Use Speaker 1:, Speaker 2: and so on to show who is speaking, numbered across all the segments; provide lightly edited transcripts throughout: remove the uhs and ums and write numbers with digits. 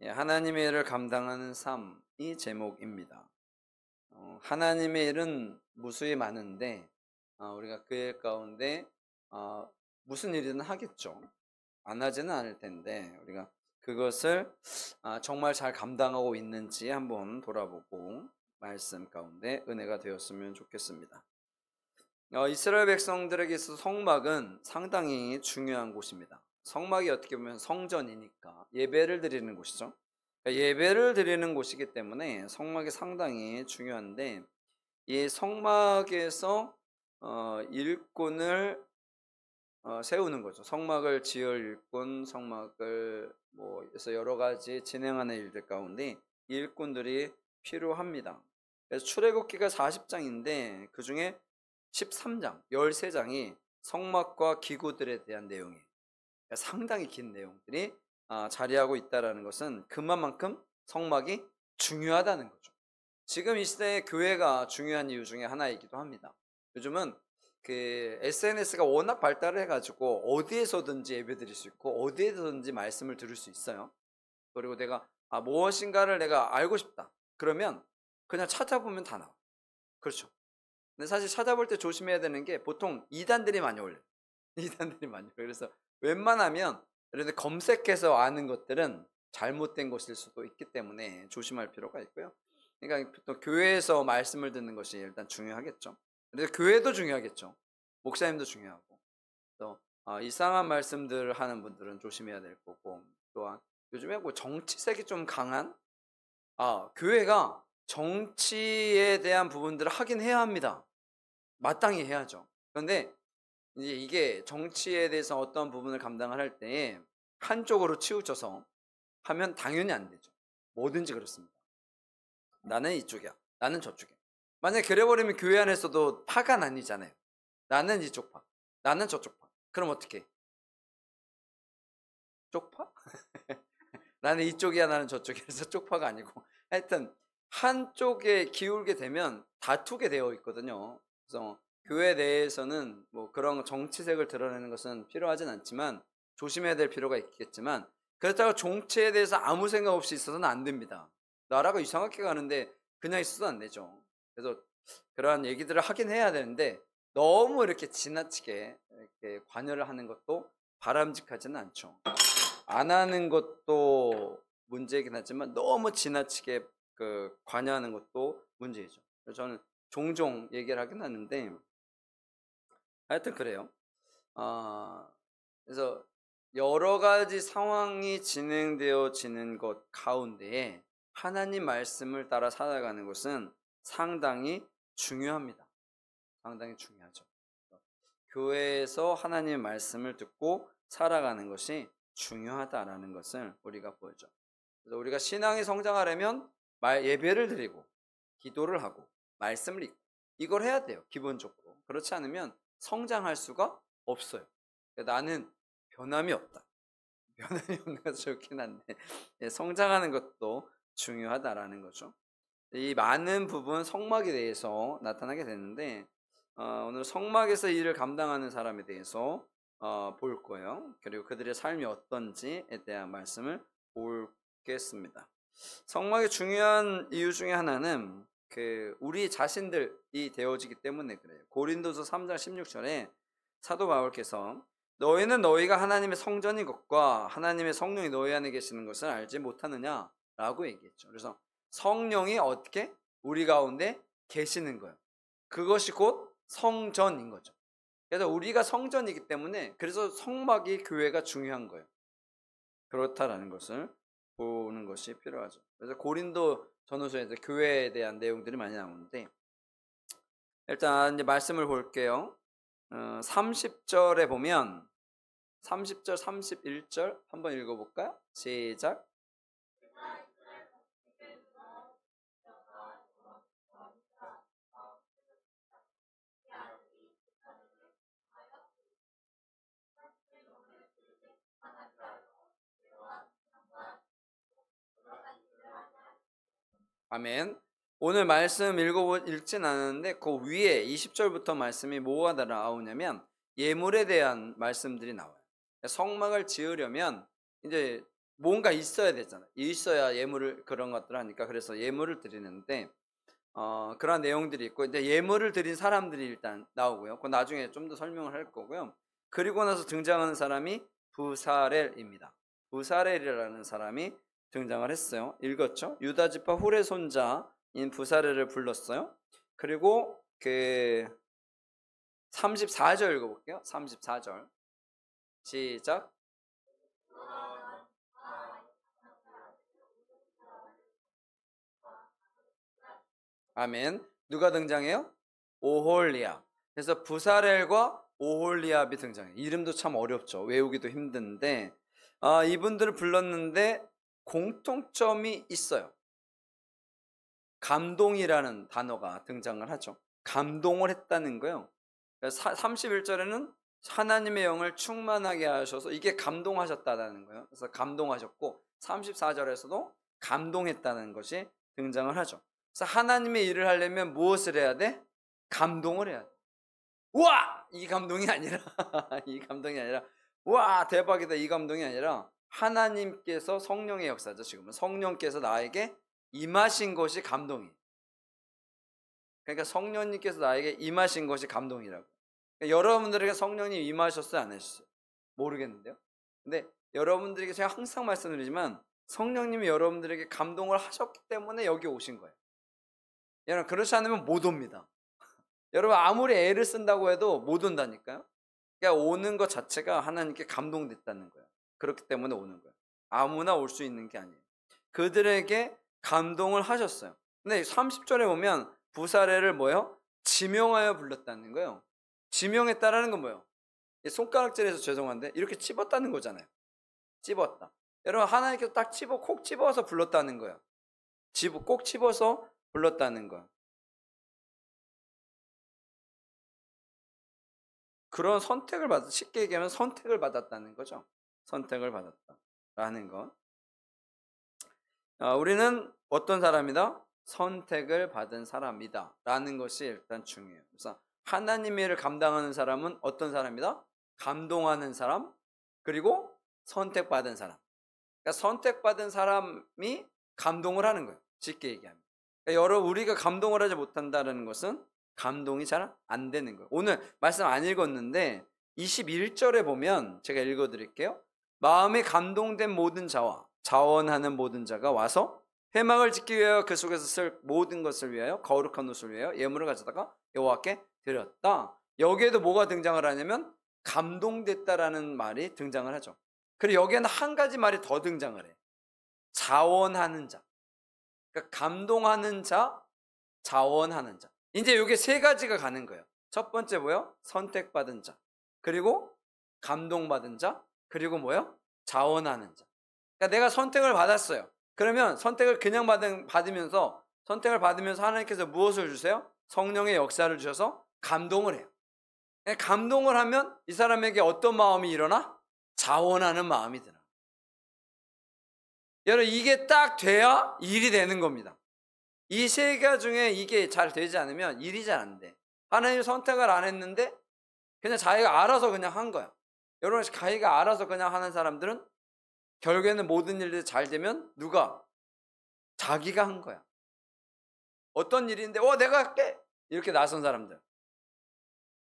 Speaker 1: 예, 하나님의 일을 감당하는 삶이 제목입니다. 하나님의 일은 무수히 많은데 우리가 그 일 가운데 무슨 일이든 하겠죠. 안 하지는 않을 텐데 우리가 그것을 정말 잘 감당하고 있는지 한번 돌아보고 말씀 가운데 은혜가 되었으면 좋겠습니다. 이스라엘 백성들에게 있어서 성막은 상당히 중요한 곳입니다. 성막이 어떻게 보면 성전이니까 예배를 드리는 곳이죠. 그러니까 예배를 드리는 곳이기 때문에 성막이 상당히 중요한데, 이 성막에서 일꾼을 세우는 거죠. 성막을 지을 일꾼, 성막을 해서 여러 가지 진행하는 일들 가운데 일꾼들이 필요합니다. 그래서 출애굽기가 40장인데 그 중에 13장, 13장이 성막과 기구들에 대한 내용이에요. 그러니까 상당히 긴 내용들이 자리하고 있다는 것은 그만큼 성막이 중요하다는 거죠. 지금 이 시대에 교회가 중요한 이유 중에 하나이기도 합니다. 요즘은 그 SNS가 워낙 발달을 해가지고 어디에서든지 예배드릴 수 있고 어디에서든지 말씀을 들을 수 있어요. 그리고 내가 무엇인가를 내가 알고 싶다 그러면 그냥 찾아보면 다 나와. 그렇죠. 근데 사실 찾아볼 때 조심해야 되는 게 보통 이단들이 많이 올려요. 이단들이 많이 올려요. 그래서 웬만하면 그런데 검색해서 아는 것들은 잘못된 것일 수도 있기 때문에 조심할 필요가 있고요. 그러니까 또 교회에서 말씀을 듣는 것이 일단 중요하겠죠. 그래서 교회도 중요하겠죠. 목사님도 중요하고 또 이상한 말씀들을 하는 분들은 조심해야 될 거고, 또한 요즘에 정치색이 좀 강한 교회가 정치에 대한 부분들을 하긴 해야 합니다. 마땅히 해야죠. 그런데 이제 이게 정치에 대해서 어떤 부분을 감당을 할 때에 한쪽으로 치우쳐서 하면 당연히 안 되죠. 뭐든지 그렇습니다. 나는 이쪽이야, 나는 저쪽이야. 만약에 그래버리면 교회 안에서도 파가 나뉘잖아요. 나는 이쪽 파, 나는 저쪽 파. 그럼 어떻게? 쪽파? 나는 이쪽이야, 나는 저쪽이야. 그래서 쪽파가 아니고 하여튼 한쪽에 기울게 되면 다투게 되어 있거든요. 그래서 교회 내에서는 그런 정치색을 드러내는 것은 필요하진 않지만 조심해야 될 필요가 있겠지만, 그렇다고 정치에 대해서 아무 생각 없이 있어서는 안 됩니다. 나라가 이상하게 가는데 그냥 있어도 안 되죠. 그래서 그러한 얘기들을 하긴 해야 되는데 너무 이렇게 지나치게 이렇게 관여를 하는 것도 바람직하지는 않죠. 안 하는 것도 문제이긴 하지만 너무 지나치게 관여하는 것도 문제이죠. 그래서 저는 종종 얘기를 하긴 하는데 하여튼 그래요. 그래서 여러 가지 상황이 진행되어지는 것 가운데에 하나님 말씀을 따라 살아가는 것은 상당히 중요합니다. 상당히 중요하죠. 교회에서 하나님의 말씀을 듣고 살아가는 것이 중요하다라는 것을 우리가 보여줘. 그래서 우리가 신앙이 성장하려면 예배를 드리고 기도를 하고 말씀을 읽고 이걸 해야 돼요. 기본적으로. 그렇지 않으면 성장할 수가 없어요. 나는 변함이 없다. 변함이 없는 것이 좋긴 한데 성장하는 것도 중요하다라는 거죠. 이 많은 부분 성막에 대해서 나타나게 되는데 오늘 성막에서 일을 감당하는 사람에 대해서 볼 거예요. 그리고 그들의 삶이 어떤지에 대한 말씀을 보겠습니다. 성막의 중요한 이유 중에 하나는 우리 자신들이 되어지기 때문에 그래요. 고린도서 3장 16절에 사도 바울께서 너희는 너희가 하나님의 성전인 것과 하나님의 성령이 너희 안에 계시는 것을 알지 못하느냐라고 얘기했죠. 그래서 성령이 어떻게 우리 가운데 계시는 거예요. 그것이 곧 성전인 거죠. 그래서 우리가 성전이기 때문에 그래서 성막이 교회가 중요한 거예요. 그렇다라는 것을 보는 것이 필요하죠. 그래서 고린도 전후서에서 교회에 대한 내용들이 많이 나오는데 일단 이제 말씀을 볼게요. 30절에 보면 30절, 31절 한번 읽어볼까요? 시작. 아멘. 오늘 말씀 읽진 않았는데 그 위에 20절부터 말씀이 뭐가 나오냐면 예물에 대한 말씀들이 나와요. 성막을 지으려면 이제 뭔가 있어야 되잖아. 있어야 예물을 그런 것들 하니까 그래서 예물을 드리는데 그런 내용들이 있고 이제 예물을 드린 사람들이 일단 나오고요. 그 나중에 좀 더 설명을 할 거고요. 그리고 나서 등장하는 사람이 부사렐입니다. 부사렐이라는 사람이 등장을 했어요. 읽었죠? 유다 지파 훌의 손자인 부사렐을 불렀어요. 그리고 그 34절 읽어볼게요. 34절 시작. 아멘. 누가 등장해요? 오홀리압. 그래서 부사렐과 오홀리압이 등장해요. 이름도 참 어렵죠. 외우기도 힘든데 이분들을 불렀는데 공통점이 있어요. 감동이라는 단어가 등장을 하죠. 감동을 했다는 거예요. 31절에는 하나님의 영을 충만하게 하셔서 이게 감동하셨다는 거예요. 그래서 감동하셨고 34절에서도 감동했다는 것이 등장을 하죠. 그래서 하나님의 일을 하려면 무엇을 해야 돼? 감동을 해야 돼. 우와! 이 감동이 아니라 이 감동이 아니라 우와 대박이다 이 감동이 아니라 하나님께서 성령의 역사죠. 지금은 성령께서 나에게 임하신 것이 감동이에요. 그러니까 성령님께서 나에게 임하신 것이 감동이라고. 그러니까 여러분들에게 성령님 임하셨어요? 안 하셨어요? 모르겠는데요. 근데 여러분들에게 제가 항상 말씀드리지만 성령님이 여러분들에게 감동을 하셨기 때문에 여기 오신 거예요. 여러분 그렇지 않으면 못 옵니다. 여러분 아무리 애를 쓴다고 해도 못 온다니까요. 그러니까 오는 것 자체가 하나님께 감동됐다는 거예요. 그렇기 때문에 오는 거예요. 아무나 올 수 있는 게 아니에요. 그들에게 감동을 하셨어요. 근데 30절에 보면 부사렐을 뭐예요? 지명하여 불렀다는 거예요. 지명했다라는 건 뭐예요? 손가락질해서 죄송한데 이렇게 찝었다는 거잖아요. 찝었다. 여러분 하나님께서 딱 콕 집어서 불렀다는 거예요. 꼭 집어서 불렀다는 거예요. 그런 선택을 쉽게 얘기하면 선택을 받았다는 거죠. 선택을 받았다라는 것. 우리는 어떤 사람이다? 선택을 받은 사람이다 라는 것이 일단 중요해요. 그래서 하나님의 일을 감당하는 사람은 어떤 사람이다? 감동하는 사람 그리고 선택받은 사람. 그러니까 선택받은 사람이 감동을 하는 거예요. 쉽게 얘기하면. 그러니까 여러분 우리가 감동을 하지 못한다는 것은 감동이 잘 안 되는 거예요. 오늘 말씀 안 읽었는데 21절에 보면 제가 읽어드릴게요. 마음에 감동된 모든 자와 자원하는 모든 자가 와서 회막을 짓기 위하여 그 속에서 쓸 모든 것을 위하여 거룩한 옷을 위하여 예물을 가져다가 여호와께 드렸다. 여기에도 뭐가 등장을 하냐면 감동됐다라는 말이 등장을 하죠. 그리고 여기에는 한 가지 말이 더 등장을 해. 자원하는 자. 그러니까 감동하는 자, 자원하는 자. 이제 이게 세 가지가 가는 거예요. 첫 번째 뭐요? 선택받은 자. 그리고 감동받은 자. 그리고 뭐요? 자원하는 자. 그러니까 내가 선택을 받았어요. 그러면 선택을 그냥 받으면서 선택을 받으면서 하나님께서 무엇을 주세요? 성령의 역사를 주셔서 감동을 해요. 감동을 하면 이 사람에게 어떤 마음이 일어나? 자원하는 마음이 드나. 여러분 이게 딱 돼야 일이 되는 겁니다. 이 세 가지 중에 이게 잘 되지 않으면 일이 잘 안 돼. 하나님 선택을 안 했는데 그냥 자기가 알아서 그냥 한 거야. 여러분 자기가 알아서 그냥 하는 사람들은 결국에는 모든 일들이 잘 되면 누가? 자기가 한 거야. 어떤 일인데 내가 할게 이렇게 나선 사람들.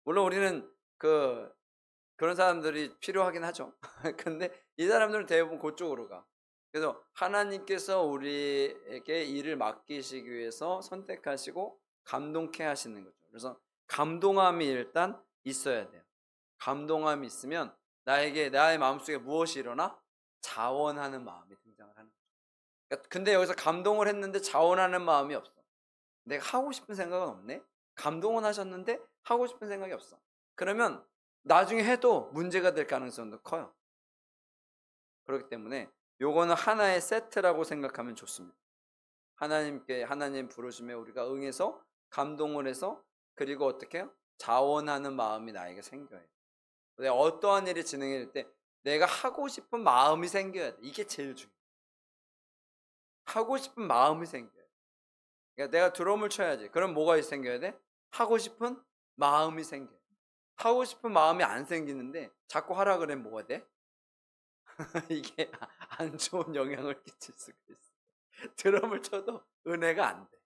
Speaker 1: 물론 우리는 그런 사람들이 필요하긴 하죠. 근데 이 사람들은 대부분 그쪽으로 가. 그래서 하나님께서 우리에게 일을 맡기시기 위해서 선택하시고 감동케 하시는 거죠. 그래서 감동함이 일단 있어야 돼요. 감동함이 있으면 나의 마음속에 무엇이 일어나? 자원하는 마음이 등장을 하는 거죠. 근데 여기서 감동을 했는데 자원하는 마음이 없어. 내가 하고 싶은 생각은 없네. 감동은 하셨는데 하고 싶은 생각이 없어. 그러면 나중에 해도 문제가 될 가능성도 커요. 그렇기 때문에 요거는 하나의 세트라고 생각하면 좋습니다. 하나님 부르심에 우리가 응해서 감동을 해서 그리고 어떻게 해요? 자원하는 마음이 나에게 생겨야 돼. 내가 어떠한 일이 진행될 때 내가 하고 싶은 마음이 생겨야 돼. 이게 제일 중요해. 하고 싶은 마음이 생겨야 돼. 그러니까 내가 드럼을 쳐야지. 그럼 뭐가 생겨야 돼? 하고 싶은 마음이 생겨야 돼. 하고 싶은 마음이 안 생기는데 자꾸 하라 그러면 뭐가 돼? 이게 안 좋은 영향을 끼칠 수가 있어. 드럼을 쳐도 은혜가 안 돼.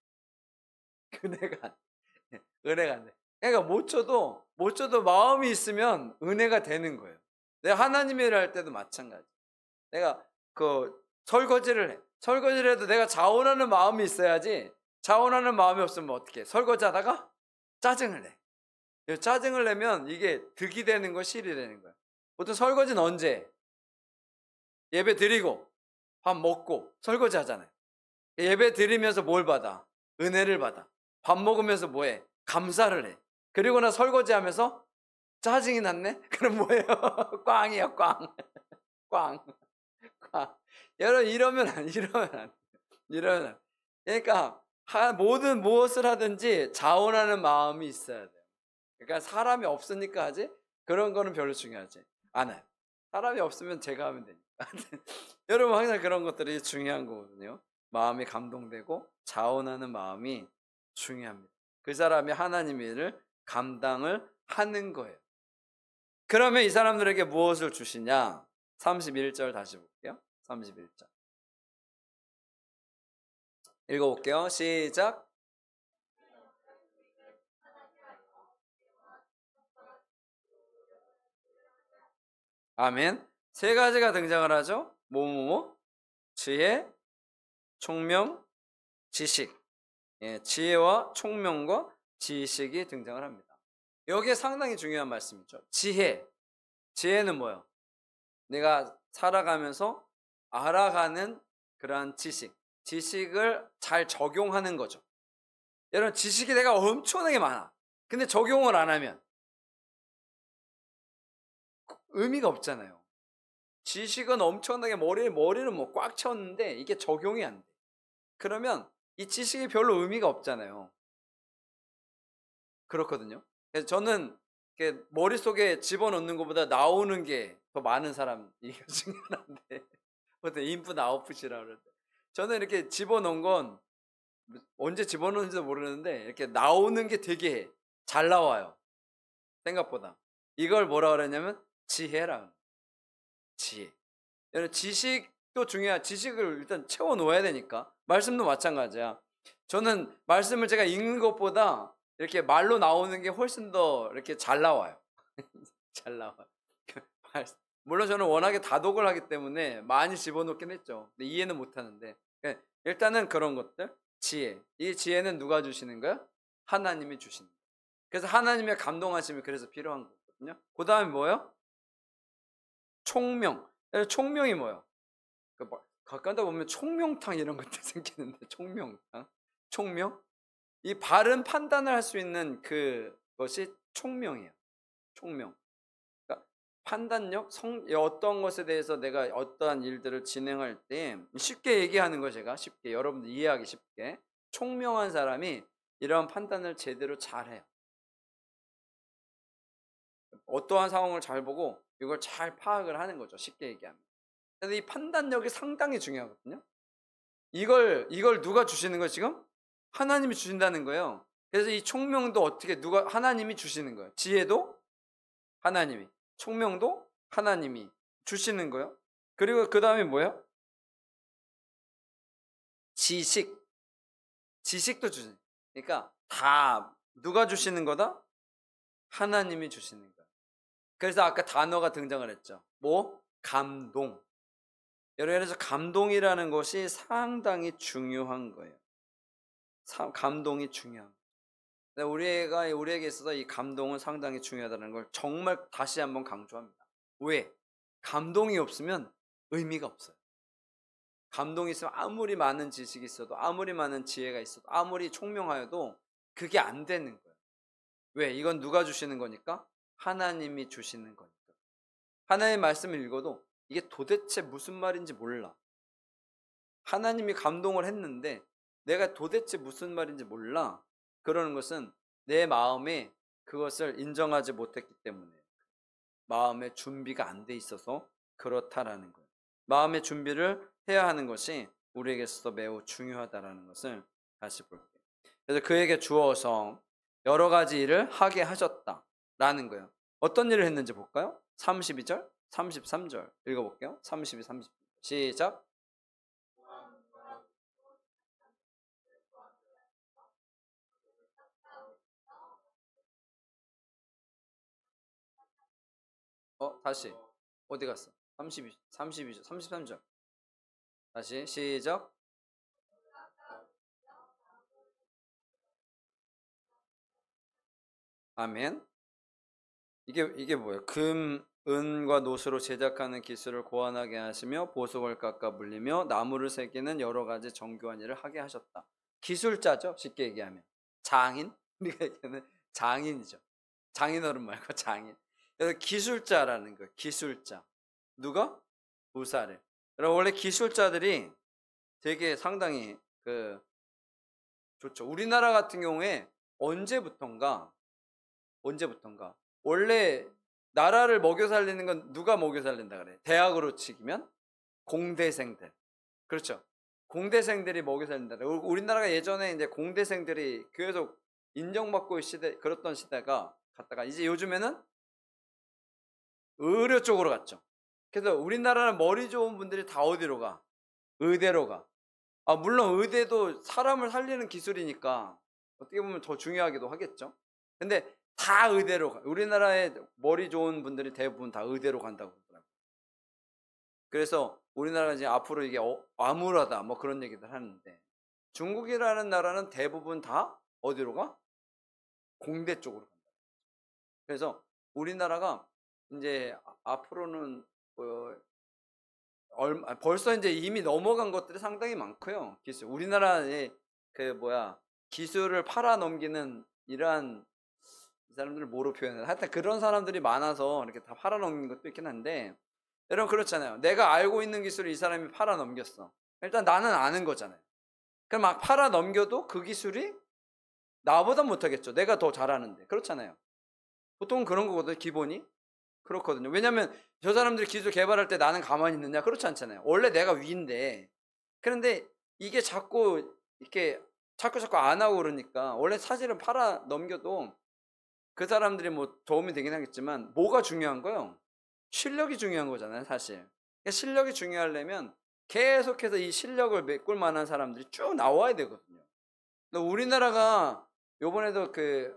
Speaker 1: 은혜가 안 돼. 은혜가 안 돼. 그러니까 못 쳐도 마음이 있으면 은혜가 되는 거예요. 내가 하나님의 일을 할 때도 마찬가지. 내가 그 설거지를 해. 설거지를 해도 내가 자원하는 마음이 있어야지. 자원하는 마음이 없으면 어떻게 해? 설거지하다가 짜증을 내. 짜증을 내면 이게 득이 되는 거, 실이 되는 거야. 보통 설거지는 언제? 예배 드리고 밥 먹고 설거지 하잖아요. 예배 드리면서 뭘 받아? 은혜를 받아. 밥 먹으면서 뭐해? 감사를 해. 그리고 나 설거지 하면서 짜증이 났네? 그럼 뭐예요? 꽝이야, 꽝. 꽝. 여러분, 이러면 안 돼. 그러니까, 모든 무엇을 하든지 자원하는 마음이 있어야 돼요. 그러니까 사람이 없으니까 하지? 그런 거는 별로 중요하지 않아요. 사람이 없으면 제가 하면 되니까. 여러분, 항상 그런 것들이 중요한 거거든요. 마음이 감동되고 자원하는 마음이 중요합니다. 그 사람이 하나님의 일을 감당을 하는 거예요. 그러면 이 사람들에게 무엇을 주시냐? 31절 다시 볼게요. 31절. 읽어볼게요. 시작. 아멘. 세 가지가 등장을 하죠. 뭐뭐뭐? 지혜, 총명, 지식. 예, 지혜와 총명과 지식이 등장을 합니다. 여기에 상당히 중요한 말씀이죠. 지혜는 뭐예요? 내가 살아가면서 알아가는 그러한 지식을 잘 적용하는 거죠. 여러분, 지식이 내가 엄청나게 많아. 근데 적용을 안 하면 의미가 없잖아요. 지식은 엄청나게 머리는 뭐 꽉 채웠는데 이게 적용이 안 돼. 그러면 이 지식이 별로 의미가 없잖아요. 그렇거든요. 그래서 저는 머릿속에 집어넣는 것보다 나오는 게 더 많은 사람, 이게 중요한데 보통 인풋 아웃풋이라고 그러는데, 저는 이렇게 집어넣은 건 언제 집어넣는지도 모르는데 이렇게 나오는 게 되게 잘 나와요. 생각보다. 이걸 뭐라 그러냐면 지혜라. 지혜. 지식도 중요한, 지식을 일단 채워 놓아야 되니까. 말씀도 마찬가지야. 저는 말씀을 제가 읽는 것보다 이렇게 말로 나오는 게 훨씬 더 이렇게 잘 나와요. 잘 나와요. 물론 저는 워낙에 다독을 하기 때문에 많이 집어넣긴 했죠. 근데 이해는 못 하는데. 일단은 그런 것들, 지혜. 이 지혜는 누가 주시는 거야? 하나님이 주시는 거야. 그래서 하나님의 감동하심이 그래서 필요한 거거든요. 그 다음에 뭐예요? 총명. 총명이 뭐예요? 가까이다 보면 총명탕 이런 것들 생기는데, 총명탕. 총명? 이 바른 판단을 할 수 있는 그것이 총명이에요. 총명. 그러니까 판단력, 어떤 것에 대해서 내가 어떠한 일들을 진행할 때 쉽게 얘기하는 거, 제가 쉽게 여러분들 이해하기 쉽게, 총명한 사람이 이런 판단을 제대로 잘해요. 어떠한 상황을 잘 보고 이걸 잘 파악을 하는 거죠. 쉽게 얘기하면. 그래서 이 판단력이 상당히 중요하거든요. 이걸 누가 주시는 거예요, 지금? 하나님이 주신다는 거예요. 그래서 이 총명도 하나님이 주시는 거예요. 지혜도 하나님이, 총명도 하나님이 주시는 거예요. 그리고 그 다음에 뭐예요? 지식도 주시는 거예요. 그러니까 다 누가 주시는 거다? 하나님이 주시는 거예요. 그래서 아까 단어가 등장을 했죠. 뭐? 감동. 그래서 감동이라는 것이 상당히 중요한 거예요. 감동이 중요한 거예요. 우리에게 있어서 이 감동은 상당히 중요하다는 걸 정말 다시 한번 강조합니다. 왜? 감동이 없으면 의미가 없어요. 감동이 있으면 아무리 많은 지식이 있어도, 아무리 많은 지혜가 있어도, 아무리 총명하여도 그게 안 되는 거예요. 왜? 이건 누가 주시는 거니까? 하나님이 주시는 거니까. 하나님의 말씀을 읽어도 이게 도대체 무슨 말인지 몰라. 하나님이 감동을 했는데 내가 도대체 무슨 말인지 몰라. 그러는 것은 내 마음에 그것을 인정하지 못했기 때문에, 마음의 준비가 안 돼 있어서 그렇다라는 거예요. 마음의 준비를 해야 하는 것이 우리에게 있어서 매우 중요하다라는 것을 다시 볼게요. 그래서 그에게 주어서 여러 가지 일을 하게 하셨다라는 거예요. 어떤 일을 했는지 볼까요? 32절. 33절 읽어볼게요. 32, 30. 시작. 다시. 어디 갔어? 32, 32절, 33절. 다시 시작. 아멘. 이게 뭐예요? 금, 은과 노수로 제작하는 기술을 고안하게 하시며 보석을 깎아 물리며 나무를 새기는 여러 가지 정교한 일을 하게 하셨다. 기술자죠. 쉽게 얘기하면 장인. 우리가 얘기하는 장인이죠. 장인어른 말고 장인. 그래서 기술자라는 거예요. 기술자. 누가? 부사를. 여러분 원래 기술자들이 되게 상당히 좋죠. 우리나라 같은 경우에 언제부턴가 원래 나라를 먹여 살리는 건 누가 먹여 살린다 그래? 대학으로 치면 공대생들. 그렇죠. 공대생들이 먹여 살린다. 우리나라가 예전에 이제 공대생들이 계속 인정받고 그랬던 시대가 갔다가 이제 요즘에는 의료 쪽으로 갔죠. 그래서 우리나라는 머리 좋은 분들이 다 어디로 가? 의대로 가. 물론 의대도 사람을 살리는 기술이니까 어떻게 보면 더 중요하기도 하겠죠. 근데 다 의대로 가. 우리나라에 머리 좋은 분들이 대부분 다 의대로 간다고 그러더라고요. 그래서 우리나라가 이제 앞으로 이게 암울하다 뭐 그런 얘기들 하는데 중국이라는 나라는 대부분 다 어디로 가? 공대 쪽으로 간다. 그래서 우리나라가 이제 앞으로는 벌써 이제 이미 넘어간 것들이 상당히 많고요. 기술. 우리나라의 기술을 팔아넘기는 이러한 이 사람들을 뭐로 표현해요? 하여튼 그런 사람들이 많아서 이렇게 다 팔아넘긴 것도 있긴 한데 여러분 그렇잖아요. 내가 알고 있는 기술을 이 사람이 팔아넘겼어. 일단 나는 아는 거잖아요. 그럼 막 팔아넘겨도 그 기술이 나보다 못하겠죠. 내가 더 잘하는데. 그렇잖아요. 보통은 그런 거거든요. 기본이. 그렇거든요. 왜냐하면 저 사람들이 기술 개발할 때 나는 가만히 있느냐? 그렇지 않잖아요. 원래 내가 위인데. 그런데 이게 자꾸 안 하고 그러니까 원래 사실은 팔아 넘겨도 그 사람들이 뭐 도움이 되긴 하겠지만 뭐가 중요한 거예요? 실력이 중요한 거잖아요, 사실. 그러니까 실력이 중요하려면 계속해서 이 실력을 메꿀 만한 사람들이 쭉 나와야 되거든요. 우리나라가 요번에도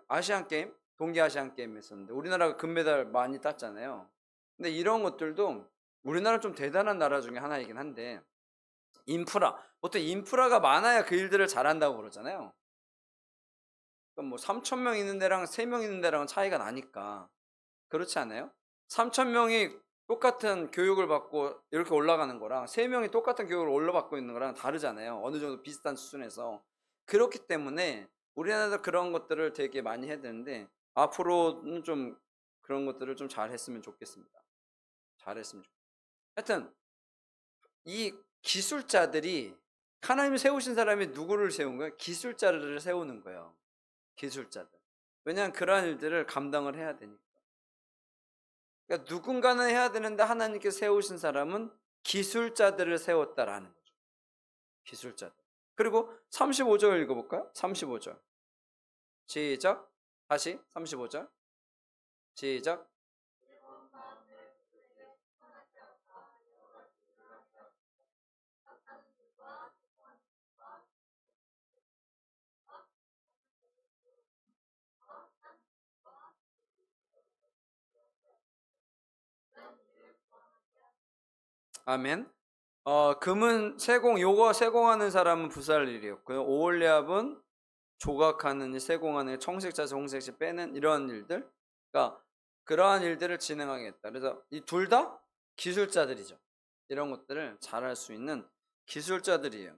Speaker 1: 아시안 게임, 동계 아시안 게임 했었는데 우리나라가 금메달 많이 땄잖아요. 근데 이런 것들도 우리나라 좀 대단한 나라 중에 하나이긴 한데 보통 인프라가 많아야 그 일들을 잘한다고 그러잖아요. 그럼 뭐 3,000명 있는 데랑 3명 있는 데랑은 차이가 나니까. 그렇지 않아요? 3,000명이 똑같은 교육을 받고 이렇게 올라가는 거랑 3명이 똑같은 교육을 올라받고 있는 거랑 다르잖아요. 어느 정도 비슷한 수준에서. 그렇기 때문에 우리나라도 그런 것들을 되게 많이 해야 되는데 앞으로는 좀 그런 것들을 좀 잘했으면 좋겠습니다. 잘했으면 좋겠습니다. 하여튼 이 기술자들이 하나님이 세우신 사람이 누구를 세운 거예요? 기술자를 세우는 거예요. 기술자들. 왜냐하면 그러한 일들을 감당을 해야 되니까. 그러니까 누군가는 해야 되는데 하나님께서 세우신 사람은 기술자들을 세웠다라는 거죠. 기술자들. 그리고 35절 읽어볼까요? 35절. 시작. 다시 35절. 시작. 아멘. 금은 요거 세공하는 사람은 부살일이었고요. 오홀리압은 조각하는 일, 세공하는 일, 청색자재, 홍색시 빼는 이런 일들. 그러니까 그러한 일들을 진행하겠다. 그래서 이 둘 다 기술자들이죠. 이런 것들을 잘할 수 있는 기술자들이에요.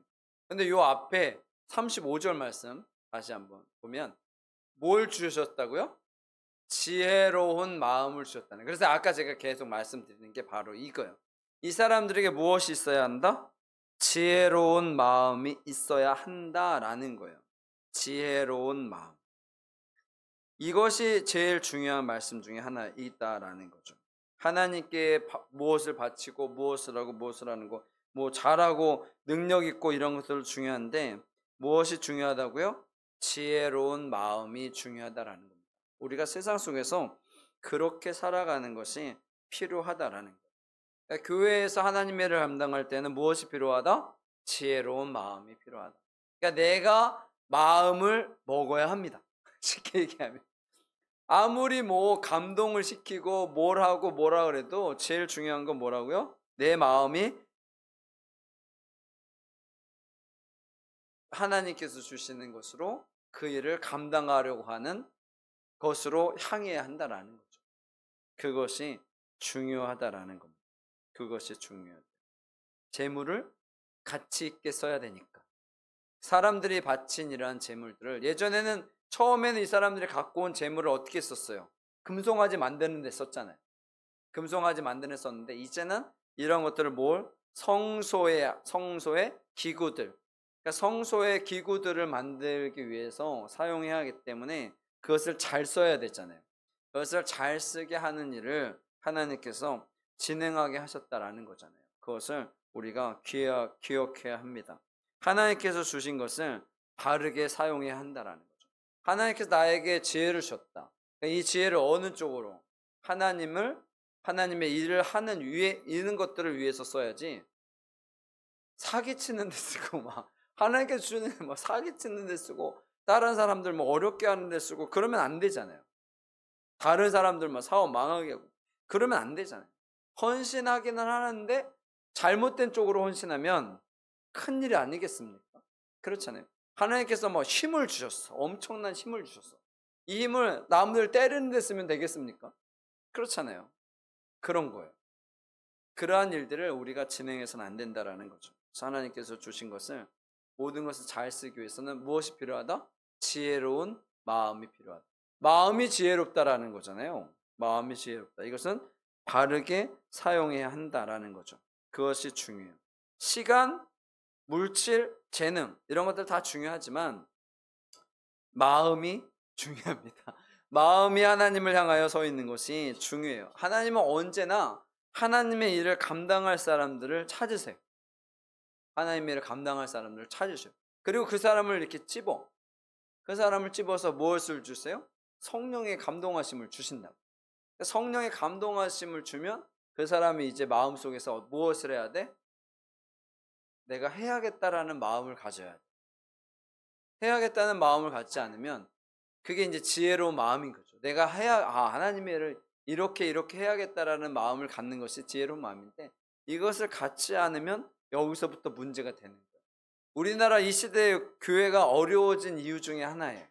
Speaker 1: 근데 요 앞에 35절 말씀 다시 한번 보면 뭘 주셨다고요? 지혜로운 마음을 주셨다는. 그래서 아까 제가 계속 말씀드리는 게 바로 이거예요. 이 사람들에게 무엇이 있어야 한다? 지혜로운 마음이 있어야 한다라는 거예요. 지혜로운 마음. 이것이 제일 중요한 말씀 중에 하나 있다라는 거죠. 하나님께 무엇을 바치고 무엇을 하고 무엇을 하는 거, 뭐 잘하고 능력 있고 이런 것들 중요한데 무엇이 중요하다고요? 지혜로운 마음이 중요하다라는 겁니다. 우리가 세상 속에서 그렇게 살아가는 것이 필요하다라는 거예요. 그러니까 교회에서 하나님의 일을 감당할 때는 무엇이 필요하다? 지혜로운 마음이 필요하다. 그러니까 내가 마음을 먹어야 합니다. 쉽게 얘기하면. 아무리 뭐 감동을 시키고 뭘 하고 뭐라 그래도 제일 중요한 건 뭐라고요? 내 마음이 하나님께서 주시는 것으로 그 일을 감당하려고 하는 것으로 향해야 한다라는 거죠. 그것이 중요하다라는 겁니다. 그것이 중요하다. 재물을 가치 있게 써야 되니까. 사람들이 바친 이러한 재물들을 예전에는 처음에는 이 사람들이 갖고 온 재물을 어떻게 썼어요? 금송아지 만드는 데 썼잖아요. 금송아지 만드는 데 썼는데 이제는 이런 것들을 성소의 기구들, 그러니까 성소의 기구들을 만들기 위해서 사용해야 하기 때문에 그것을 잘 써야 되잖아요. 그것을 잘 쓰게 하는 일을 하나님께서 진행하게 하셨다라는 거잖아요. 그것을 우리가 기억해야 합니다. 하나님께서 주신 것을 바르게 사용해야 한다라는 거죠. 하나님께서 나에게 지혜를 주셨다. 이 지혜를 어느 쪽으로? 하나님의 일을 이런 것들을 위해서 써야지, 사기치는 데 쓰고 하나님께서 주는 사기치는 데 쓰고 다른 사람들 어렵게 하는 데 쓰고 그러면 안 되잖아요. 다른 사람들 사업 망하게 하고 그러면 안 되잖아요. 헌신하기는 하는데 잘못된 쪽으로 헌신하면 큰일이 아니겠습니까? 그렇잖아요. 하나님께서 힘을 주셨어. 엄청난 힘을 주셨어. 이 힘을 남들 때리는 데 쓰면 되겠습니까? 그렇잖아요. 그런 거예요. 그러한 일들을 우리가 진행해서는 안 된다라는 거죠. 그래서 하나님께서 주신 것을, 모든 것을 잘 쓰기 위해서는 무엇이 필요하다? 지혜로운 마음이 필요하다. 마음이 지혜롭다라는 거잖아요. 마음이 지혜롭다. 이것은 바르게 사용해야 한다라는 거죠. 그것이 중요해요. 시간, 물질, 재능 이런 것들 다 중요하지만 마음이 중요합니다. 마음이 하나님을 향하여 서 있는 것이 중요해요. 하나님은 언제나 하나님의 일을 감당할 사람들을 찾으세요. 하나님의 일을 감당할 사람들을 찾으세요. 그리고 그 사람을 이렇게 그 사람을 집어서 무엇을 주세요? 성령의 감동하심을 주신다. 성령의 감동하심을 주면 그 사람이 이제 마음속에서 무엇을 해야 돼? 내가 해야겠다라는 마음을 가져야 돼. 해야겠다는 마음을 갖지 않으면 그게 이제 지혜로운 마음인 거죠. 내가 하나님의 일을 이렇게 해야겠다라는 마음을 갖는 것이 지혜로운 마음인데, 이것을 갖지 않으면 여기서부터 문제가 되는 거예요. 우리나라 이 시대의 교회가 어려워진 이유 중에 하나예요.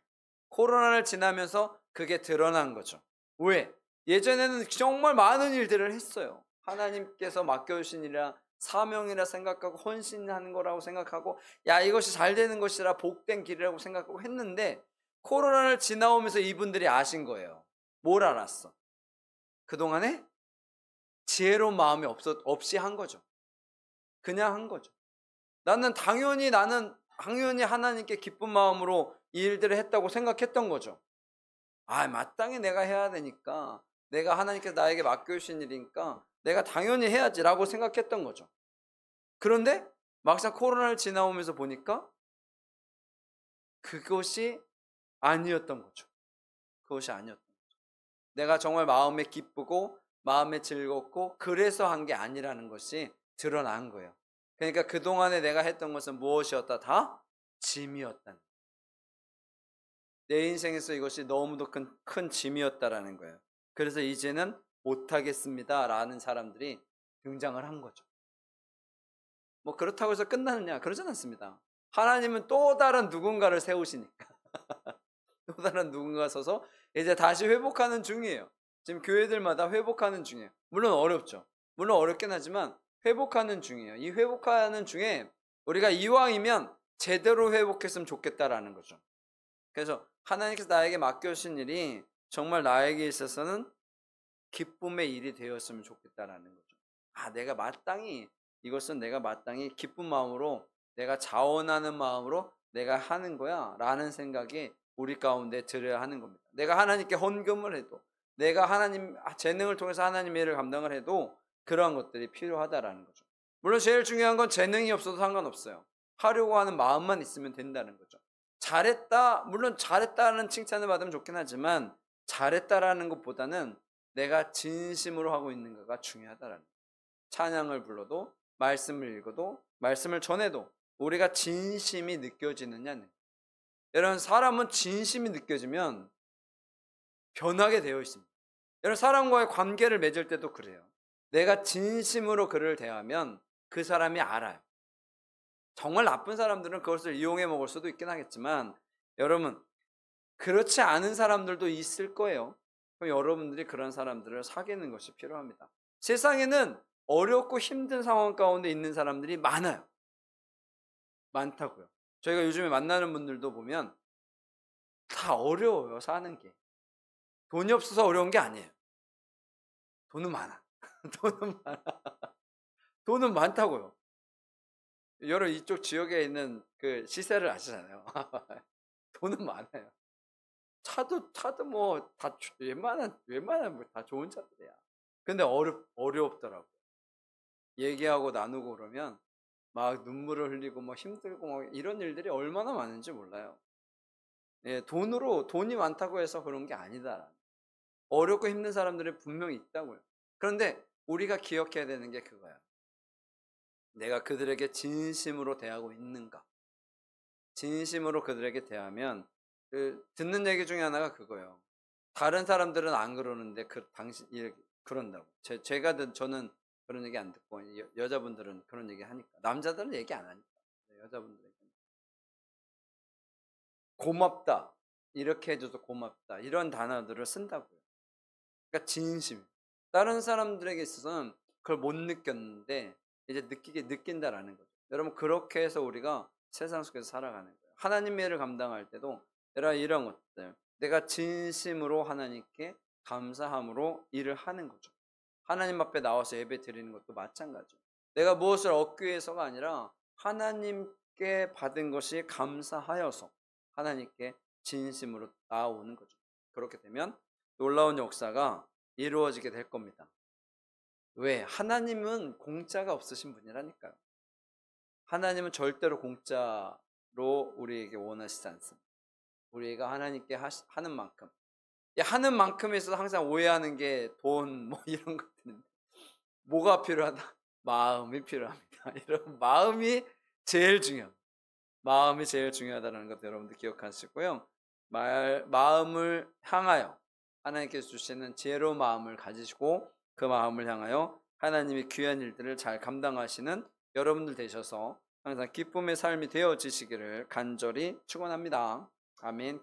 Speaker 1: 코로나를 지나면서 그게 드러난 거죠. 왜? 예전에는 정말 많은 일들을 했어요. 하나님께서 맡겨주신 일이라 사명이라 생각하고 헌신하는 거라고 생각하고 이것이 잘 되는 것이라 복된 길이라고 생각하고 했는데, 코로나를 지나오면서 이분들이 아신 거예요. 뭘 알았어? 그동안에 지혜로운 마음이 없이 한 거죠. 그냥 한 거죠. 나는 당연히 하나님께 기쁜 마음으로 이 일들을 했다고 생각했던 거죠. 마땅히 내가 해야 되니까, 내가 하나님께서 나에게 맡겨주신 일이니까 내가 당연히 해야지라고 생각했던 거죠. 그런데 막상 코로나를 지나오면서 보니까 그것이 아니었던 거죠. 그것이 아니었던 거죠. 내가 정말 마음에 기쁘고 마음에 즐겁고 그래서 한 게 아니라는 것이 드러난 거예요. 그러니까 그동안에 내가 했던 것은 무엇이었다? 다 짐이었다는 거예요. 내 인생에서 이것이 너무도 큰 짐이었다라는 거예요. 그래서 이제는 못하겠습니다 라는 사람들이 등장을 한 거죠. 그렇다고 해서 끝나느냐? 그러진 않습니다. 하나님은 또 다른 누군가를 세우시니까 또 다른 누군가 서서 이제 다시 회복하는 중이에요. 지금 교회들마다 회복하는 중이에요. 물론 어렵죠. 물론 어렵긴 하지만 회복하는 중이에요. 이 회복하는 중에 우리가 이왕이면 제대로 회복했으면 좋겠다라는 거죠. 그래서 하나님께서 나에게 맡겨주신 일이 정말 나에게 있어서는 기쁨의 일이 되었으면 좋겠다라는 거죠. 이것은 내가 마땅히 기쁜 마음으로, 내가 자원하는 마음으로 내가 하는 거야 라는 생각이 우리 가운데 들어야 하는 겁니다. 내가 하나님께 헌금을 해도, 내가 하나님 재능을 통해서 하나님의 일을 감당을 해도 그러한 것들이 필요하다라는 거죠. 물론 제일 중요한 건 재능이 없어도 상관없어요. 하려고 하는 마음만 있으면 된다는 거죠. 물론 잘했다는 칭찬을 받으면 좋긴 하지만 잘했다라는 것보다는 내가 진심으로 하고 있는가가 중요하다라는 거예요. 찬양을 불러도, 말씀을 읽어도, 말씀을 전해도 우리가 진심이 느껴지느냐는. 여러분, 사람은 진심이 느껴지면 변하게 되어 있습니다. 여러분, 사람과의 관계를 맺을 때도 그래요. 내가 진심으로 그를 대하면 그 사람이 알아요. 정말 나쁜 사람들은 그것을 이용해 먹을 수도 있긴 하겠지만, 여러분, 그렇지 않은 사람들도 있을 거예요. 그럼 여러분들이 그런 사람들을 사귀는 것이 필요합니다. 세상에는 어렵고 힘든 상황 가운데 있는 사람들이 많아요. 많다고요. 저희가 요즘에 만나는 분들도 보면 다 어려워요, 사는 게. 돈이 없어서 어려운 게 아니에요. 돈은 많아. 돈은 많아. 돈은 많다고요. 여러분, 이쪽 지역에 있는 그 시세를 아시잖아요. 돈은 많아요. 차도 뭐 다 웬만한 뭐 다 좋은 차들이야. 근데 어렵더라고. 얘기하고 나누고 그러면 막 눈물을 흘리고 막 힘들고 막 이런 일들이 얼마나 많은지 몰라요. 예, 돈이 많다고 해서 그런 게 아니다. 어렵고 힘든 사람들이 분명히 있다고요. 그런데 우리가 기억해야 되는 게 그거야. 내가 그들에게 진심으로 대하고 있는가? 진심으로 그들에게 대하면, 듣는 얘기 중에 하나가 그거예요. 다른 사람들은 안 그러는데 그런다고. 저는 그런 얘기 안 듣고, 여자분들은 그런 얘기 하니까. 남자들은 얘기 안 하니까. 여자분들은 고맙다, 이렇게 해줘서 고맙다, 이런 단어들을 쓴다고요. 그러니까 진심. 다른 사람들에게 있어서는 그걸 못 느꼈는데 이제 느낀다라는 거죠. 여러분, 그렇게 해서 우리가 세상 속에서 살아가는 거예요. 하나님의 일을 감당할 때도 이런 것들, 내가 진심으로 하나님께 감사함으로 일을 하는 거죠. 하나님 앞에 나와서 예배 드리는 것도 마찬가지죠. 내가 무엇을 얻기 위해서가 아니라 하나님께 받은 것이 감사하여서 하나님께 진심으로 나아오는 거죠. 그렇게 되면 놀라운 역사가 이루어지게 될 겁니다. 왜? 하나님은 공짜가 없으신 분이라니까요. 하나님은 절대로 공짜로 우리에게 원하시지 않습니다. 우리가 하나님께 하는 만큼. 하는 만큼에서 항상 오해하는 게 돈 뭐 이런 것들인데, 뭐가 필요하다? 마음이 필요합니다. 이런 마음이 제일 중요합니다. 마음이 제일 중요하다는 것 여러분들 기억하시고요. 마음을 향하여 하나님께서 주시는 지혜로운 마음을 가지시고 그 마음을 향하여 하나님의 귀한 일들을 잘 감당하시는 여러분들 되셔서 항상 기쁨의 삶이 되어지시기를 간절히 축원합니다. 아멘.